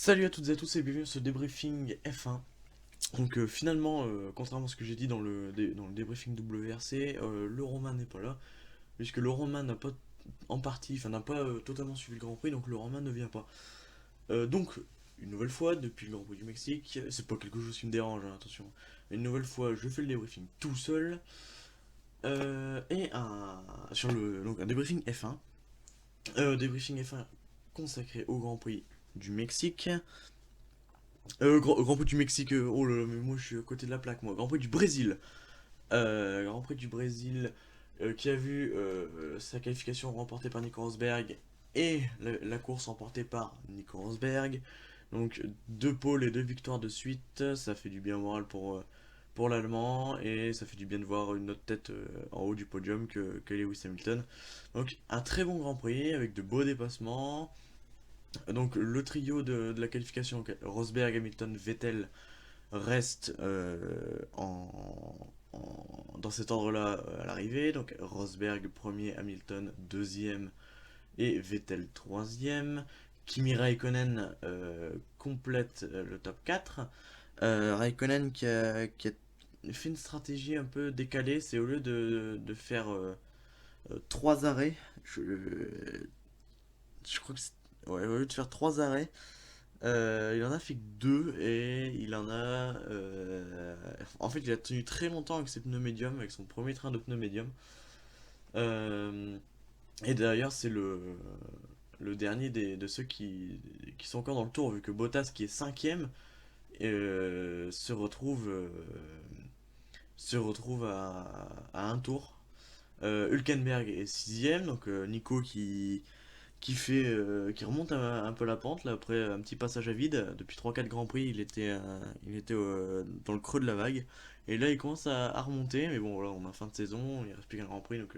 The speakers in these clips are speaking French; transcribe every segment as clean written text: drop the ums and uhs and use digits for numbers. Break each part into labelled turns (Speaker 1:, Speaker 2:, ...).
Speaker 1: Salut à toutes et à tous et bienvenue sur ce débriefing F1. Donc finalement, contrairement à ce que j'ai dit dans le débriefing WRC, le Romain n'est pas là, puisque le Romain n'a pas en partie, enfin n'a pas totalement suivi le Grand Prix, donc le Romain ne vient pas. Donc, une nouvelle fois, depuis le Grand Prix du Mexique, c'est pas quelque chose qui me dérange, hein, attention. Une nouvelle fois, je fais le débriefing tout seul, sur donc un débriefing F1. Débriefing F1 consacré au Grand Prix du Mexique. Grand Prix du Mexique, oh là là, mais moi je suis à côté de la plaque, moi. Grand Prix du Brésil. Grand Prix du Brésil qui a vu sa qualification remportée par Nico Rosberg et la course remportée par Nico Rosberg. Donc deux pôles et deux victoires de suite, ça fait du bien au moral pour l'Allemand et ça fait du bien de voir une autre tête en haut du podium que Lewis Hamilton. Donc un très bon Grand Prix avec de beaux dépassements. Donc le trio de la qualification, Rosberg, Hamilton, Vettel, reste dans cet ordre-là à l'arrivée. Donc Rosberg premier, Hamilton deuxième et Vettel troisième. Kimi Raikkonen complète le top 4. Raikkonen qui a fait une stratégie un peu décalée, c'est au lieu de faire 3 arrêts, je crois que ouais, au lieu de faire 3 arrêts, il en a fait que 2 et il en a. En fait, il a tenu très longtemps avec ses pneus médiums, avec son premier train de pneus médiums. Euh, et d'ailleurs, c'est le dernier de ceux qui sont encore dans le tour, vu que Bottas, qui est cinquième, se retrouve à un tour. Hülkenberg est sixième, donc Nico qui remonte un peu la pente là, après un petit passage à vide. Depuis 3-4 Grands Prix, il était dans le creux de la vague. Et là, il commence à remonter. Mais bon, voilà, on a fin de saison, il reste plus qu'un Grand Prix. Donc,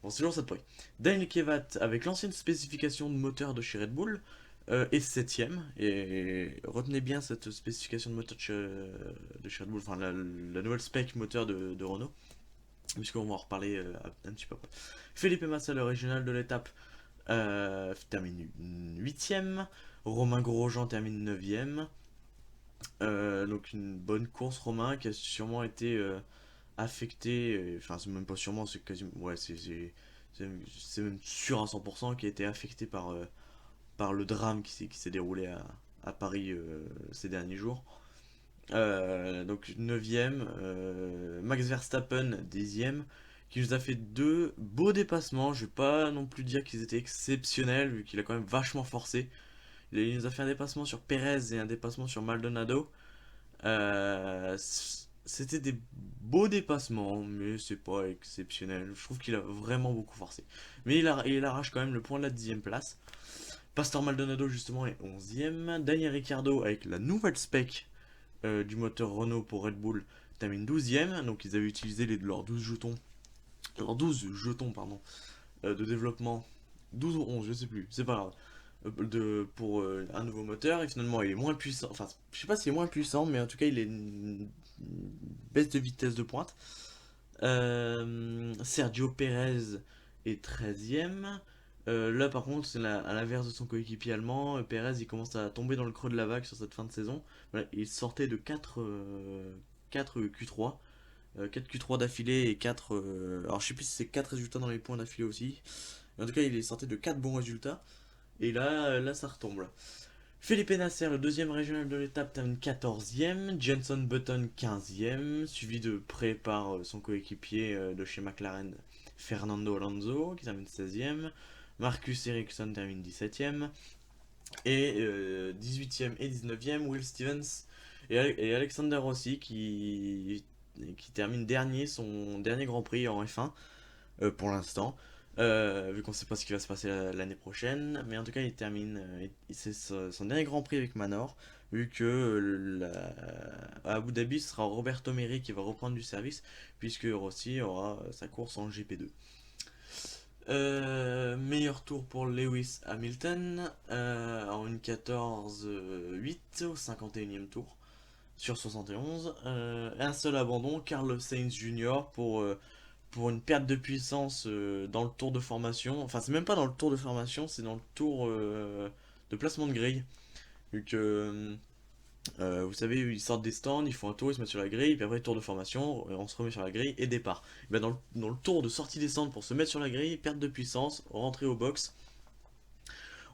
Speaker 1: bon, c'est toujours ça de prix. Daniel Kevat, avec l'ancienne spécification de moteur de chez Red Bull, est 7ème. Et retenez bien cette spécification de moteur de chez Red Bull, enfin la nouvelle spec moteur de Renault, puisqu'on va en reparler un petit peu après. Felipe Massa, le régional de l'étape, termine 8ème. Romain Grosjean termine 9ème. Donc une bonne course, Romain, qui a sûrement été affecté. Enfin, c'est même pas sûrement, c'est quasiment. Ouais, c'est même sûr à 100% qui a été affecté par le drame qui s'est déroulé à Paris ces derniers jours. Donc 9ème, Max Verstappen 10ème, qui nous a fait deux beaux dépassements. Je vais pas non plus dire qu'ils étaient exceptionnels, vu qu'il a quand même vachement forcé. Il nous a fait un dépassement sur Perez et un dépassement sur Maldonado. C'était des beaux dépassements, mais c'est pas exceptionnel. Je trouve qu'il a vraiment beaucoup forcé. Mais il arrache quand même le point de la 10ème place. Pastor Maldonado justement est 11ème. Daniel Ricciardo avec la nouvelle spec du moteur Renault pour Red Bull termine 12ème. Donc ils avaient utilisé leurs 12 jetons pardon, de développement. 12 ou 11, je sais plus, c'est pas grave. Pour un nouveau moteur, et finalement il est moins puissant. Enfin, je sais pas s'il est moins puissant, mais en tout cas il est une baisse de vitesse de pointe. Sergio Perez est 13ème. Là par contre, c'est à l'inverse de son coéquipier allemand. Perez il commence à tomber dans le creux de la vague sur cette fin de saison. Voilà, il sortait de 4 Q3. 4 Q3 d'affilée et 4. Alors je sais plus si c'est 4 résultats dans les points d'affilée aussi. Mais en tout cas, il est sorti de 4 bons résultats. Et là ça retombe là. Felipe Nasser, le deuxième régional de l'étape, termine 14ème. Jenson Button 15ème, suivi de près par son coéquipier de chez McLaren, Fernando Alonso, qui termine 16ème. Marcus Ericsson termine 17ème. Et 18ème et 19ème, Will Stevens et Alexander Rossi qui termine dernier son dernier Grand Prix en F1 pour l'instant. Vu qu'on ne sait pas ce qui va se passer l'année prochaine. Mais en tout cas, il termine. C'est son dernier Grand Prix avec Manor. Vu que à Abu Dhabi, ce sera Roberto Meri qui va reprendre du service. Puisque Rossi aura sa course en GP2. Meilleur tour pour Lewis Hamilton en une 14-8 au 51e tour sur 71. Un seul abandon, Carlos Sainz Jr. Pour une perte de puissance dans le tour de formation. Enfin, c'est même pas dans le tour de formation, c'est dans le tour de placement de grille. Vu que, vous savez, ils sortent des stands, ils font un tour, ils se mettent sur la grille, puis après tour de formation, on se remet sur la grille et départ. Et ben dans le tour de sortie des stands pour se mettre sur la grille, perte de puissance, rentrer au box,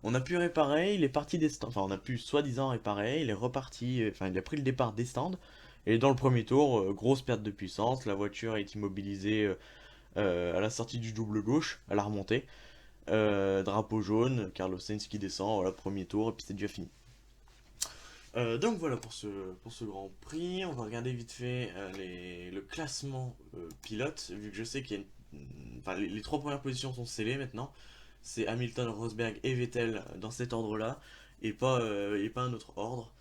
Speaker 1: on a pu réparer, il est parti des stands, enfin on a pu soi-disant réparer, il est reparti, enfin il a pris le départ des stands, et dans le premier tour, grosse perte de puissance, la voiture est immobilisée à la sortie du double gauche, à la remontée. Drapeau jaune, Carlos Sainz qui descend, voilà, premier tour, et puis c'est déjà fini. Donc voilà pour ce Grand Prix. On va regarder vite fait le classement pilote, vu que je sais qu'il y a enfin, les trois premières positions sont scellées maintenant. C'est Hamilton, Rosberg et Vettel dans cet ordre-là, et pas un autre ordre.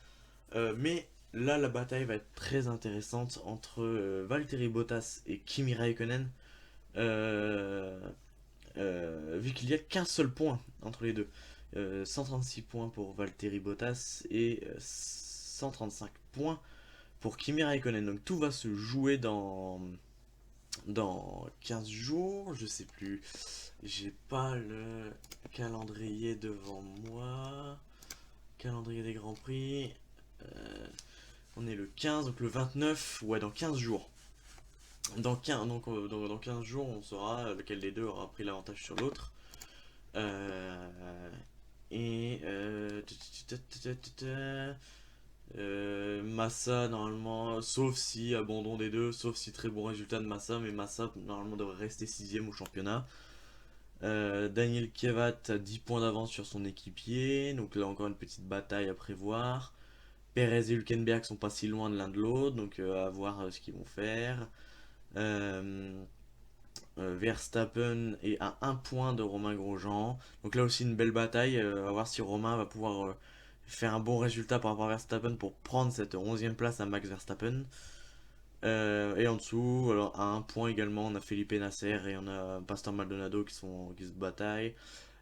Speaker 1: Mais là, la bataille va être très intéressante entre Valtteri Bottas et Kimi Raikkonen, euh, vu qu'il n'y a qu'un seul point entre les deux. 136 points pour Valtteri Bottas et 135 points pour Kimi Raikkonen. Donc tout va se jouer dans 15 jours, je sais plus. J'ai pas le calendrier devant moi. Calendrier des Grands Prix. Euh, on est le 15, donc le 29, ouais, dans 15 jours. Dans 15 jours, on saura lequel des deux aura pris l'avantage sur l'autre. Euh, et Massa, normalement, sauf si abandon des deux, sauf si très bon résultat de Massa, mais Massa, normalement, devrait rester 6ème au championnat. Daniel Kvyat a 10 points d'avance sur son équipier, donc là encore une petite bataille à prévoir. Perez et Hülkenberg sont pas si loin de l'un de l'autre, donc à voir ce qu'ils vont faire. Euh, Verstappen est à un point de Romain Grosjean. Donc là aussi une belle bataille. On va voir si Romain va pouvoir faire un bon résultat par rapport à Verstappen pour prendre cette 11e place à Max Verstappen. Et en dessous, alors à un point également, on a Felipe Nasser et on a Pastor Maldonado qui se bataillent.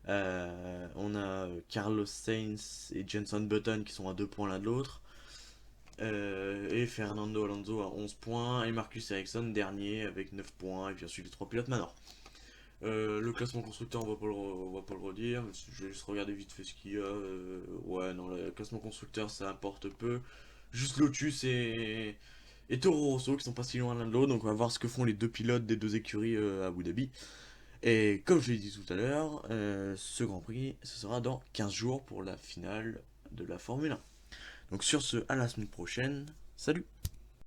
Speaker 1: On a Carlos Sainz et Jenson Button qui sont à 2 points l'un de l'autre. Et Fernando Alonso à 11 points. Et Marcus Ericsson dernier avec 9 points. Et puis ensuite les 3 pilotes Manor. Le classement constructeur, on va pas le redire. Je vais juste regarder vite fait ce qu'il y a. Ouais, non, le classement constructeur ça importe peu. Juste Lotus et Toro Rosso qui sont pas si loin l'un de l'autre. Donc on va voir ce que font les deux pilotes des deux écuries à Abu Dhabi. Et comme je l'ai dit tout à l'heure, ce Grand Prix, ce sera dans 15 jours pour la finale de la Formule 1. Donc sur ce, à la semaine prochaine. Salut!